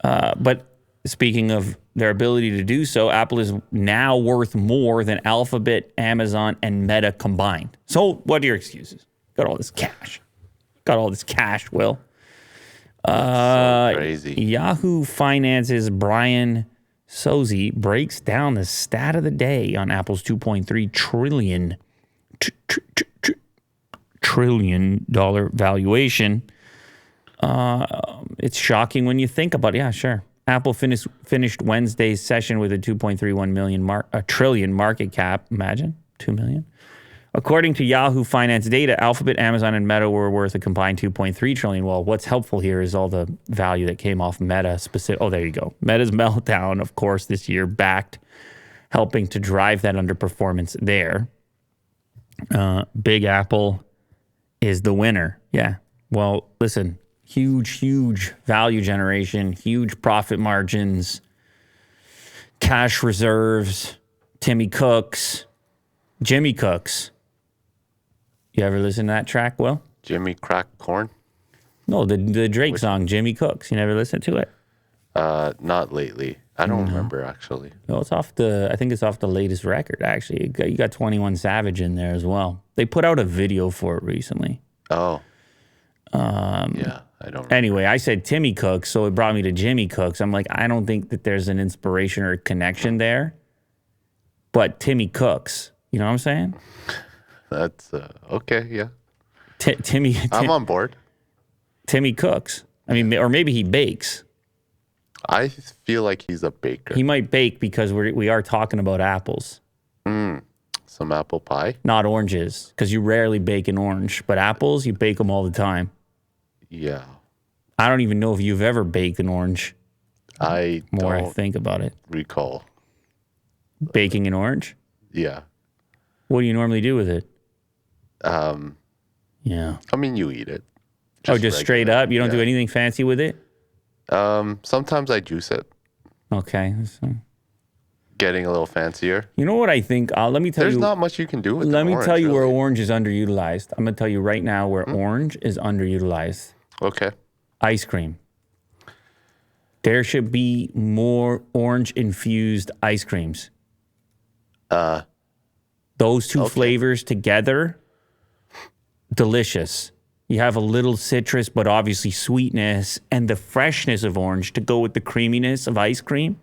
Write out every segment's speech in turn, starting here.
But speaking of their ability to do so, Apple is now worth more than Alphabet, Amazon, and Meta combined. So what are your excuses? Got all this cash. Will. So crazy. Yahoo Finance's Brian Sozzi breaks down the stat of the day on Apple's $2.3 trillion valuation. It's shocking when you think about it. Yeah, sure. Apple finished Wednesday's session with a 2.31 trillion market cap. Imagine 2 million. According to Yahoo Finance data, Alphabet, Amazon, and Meta were worth a combined 2.3 trillion. Well, what's helpful here is all the value that came off Meta specific. Oh, there you go. Meta's meltdown, of course, this year helping to drive that underperformance there. Big Apple is the winner. Yeah. Well, listen, huge value generation, huge profit margins, cash reserves, Jimmy Cooks. You ever listen to that track, Will? Jimmy Crack Corn? No, the Drake song, Jimmy Cooks. You never listened to it? Not lately. I don't remember, actually. No, I think it's off the latest record, actually. You got 21 Savage in there as well. They put out a video for it recently. Oh. Yeah, I don't remember. Anyway, I said Timmy Cooks, so it brought me to Jimmy Cooks. I'm like, I don't think that there's an inspiration or a connection there. But Timmy Cooks, you know what I'm saying? That's okay, yeah. Timmy. I'm on board. Timmy Cooks. I mean, or maybe he bakes. I feel like he's a baker. He might bake because we are talking about apples. Some apple pie? Not oranges, because you rarely bake an orange. But apples, you bake them all the time. Yeah. I don't even know if you've ever baked an orange. I think about it. Recall. Baking an orange? Yeah. What do you normally do with it? Yeah. I mean, you eat it. Just straight up? You don't do anything fancy with it? Sometimes I juice it. Okay. So. Getting a little fancier. You know what I think? Let me tell you. There's not much you can do with it. Let me tell you where orange is underutilized. I'm going to tell you right now where orange is underutilized. Okay. Ice cream. There should be more orange-infused ice creams. Those two flavors together, delicious. You have a little citrus, but obviously sweetness and the freshness of orange to go with the creaminess of ice cream.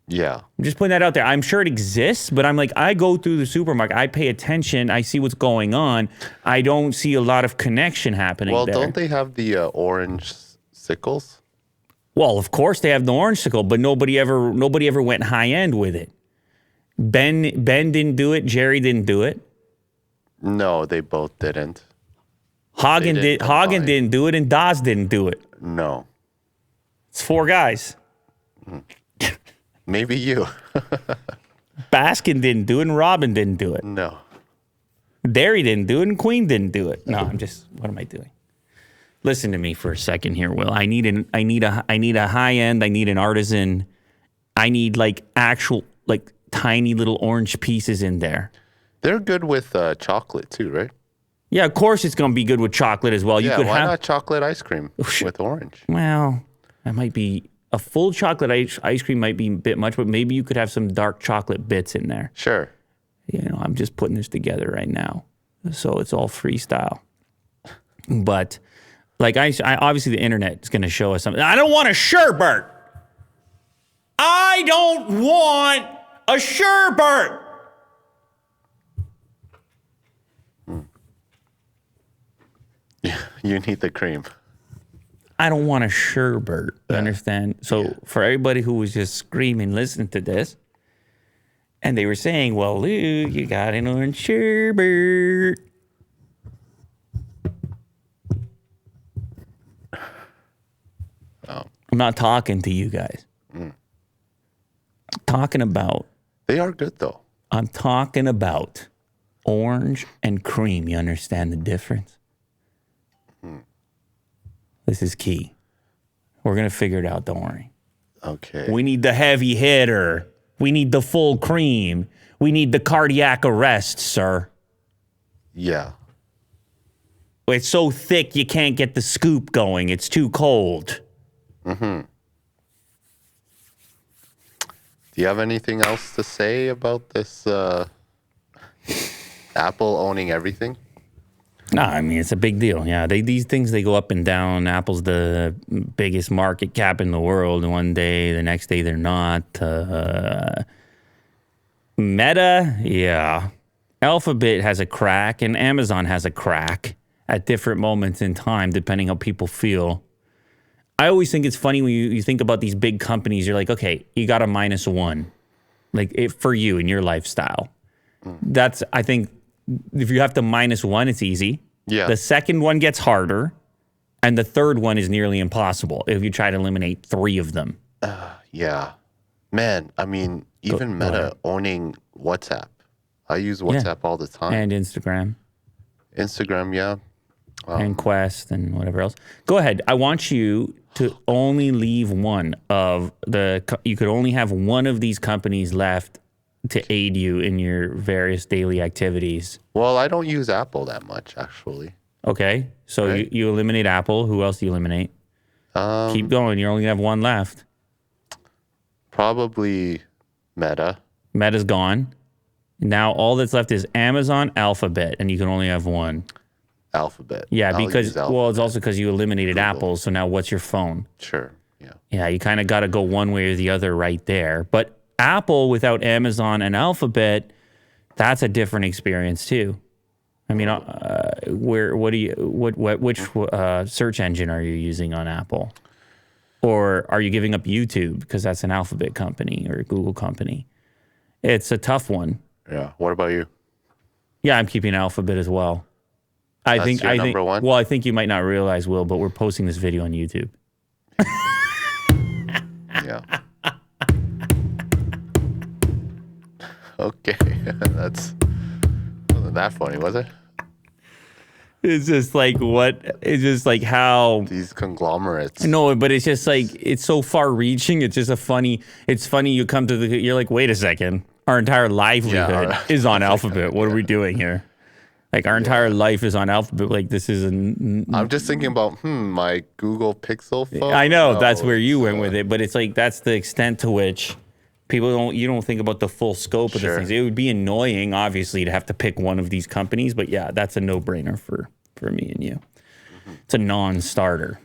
Yeah. I'm just putting that out there. I'm sure it exists, but I'm like, I go through the supermarket. I pay attention. I see what's going on. I don't see a lot of connection happening there. Well, don't they have the orange sickles? Well, of course they have the orange sickle, but nobody ever went high end with it. Ben didn't do it. Jerry didn't do it. No, they both didn't. Hagen didn't do it, and Dawes didn't do it. No. It's 4 guys. Maybe you. Baskin didn't do it, and Robin didn't do it. No. Derry didn't do it, and Queen didn't do it. No, what am I doing? Listen to me for a second here, Will. I need a high end. I need an artisan. I need actual tiny little orange pieces in there. They're good with chocolate too, right? Yeah, of course it's going to be good with chocolate as well. Yeah, why not chocolate ice cream with orange? Well, that might be a full chocolate ice cream might be a bit much, but maybe you could have some dark chocolate bits in there. Sure. I'm just putting this together right now, so it's all freestyle. But I obviously the internet is going to show us something. I don't want a sherbet. I don't want a sherbet. You need the cream. I don't want a sherbet. You understand? So for everybody who was just screaming, listening to this, and they were saying, well, Lou, you got an orange sherbet. Oh. I'm not talking to you guys. I'm talking about... They are good, though. I'm talking about orange and cream. You understand the difference? This is key. We're going to figure it out, don't worry. Okay. We need the heavy hitter. We need the full cream. We need the cardiac arrest, sir. Yeah. It's so thick you can't get the scoop going. It's too cold. Do you have anything else to say about this Apple owning everything? No, I mean, it's a big deal. Yeah, these things, they go up and down. Apple's the biggest market cap in the world. One day, the next day, they're not. Meta, yeah. Alphabet has a crack, and Amazon has a crack at different moments in time, depending how people feel. I always think it's funny when you think about these big companies. You're like, okay, you got a -1, for you in your lifestyle. That's, I think, if you have to -1, it's easy. Yeah. The second one gets harder, and the third one is nearly impossible if you try to eliminate 3 of them. Yeah. Man, I mean, even go Meta ahead. owning WhatsApp. I use WhatsApp all the time. And Instagram. Instagram, yeah. And Quest and whatever else. Go ahead. I want you to only leave one of you could only have one of these companies left to aid you in your various daily activities. Well, I don't use Apple that much, actually. Okay. So Right. you eliminate Apple. Who else do you eliminate? Keep going. You're only going to have one left. Probably Meta. Meta's gone. Now all that's left is Amazon, Alphabet, and you can only have one. Alphabet. Yeah, I'll because, use Alphabet. well, it's also because you eliminated Google. Apple. So now what's your phone? Sure. Yeah. Yeah, you kind of got to go one way or the other right there. But Apple without Amazon and Alphabet, that's a different experience too. I mean, which search engine are you using on Apple? Or are you giving up YouTube because that's an Alphabet company or a Google company? It's a tough one. Yeah. What about you? Yeah, I'm keeping Alphabet as well. I That's think your number one? Well, I think you might not realize, Will, but we're posting this video on YouTube. Yeah. Okay. That's wasn't that funny, was it? It's just like it's just like how. These conglomerates. No, but it's just like, it's so far reaching. It's just it's funny you come to you're like, wait a second. Our entire livelihood Yeah. is on Alphabet. What are we doing here? Like, our entire life is on Alphabet. Like, this is I'm just thinking about my Google Pixel phone. I know that's Oh, where you it's, went with it, but it's like, that's the extent to which you don't think about the full scope of the Sure. things. It would be annoying, obviously, to have to pick one of these companies, but yeah, that's a no-brainer for me and you. It's a non-starter.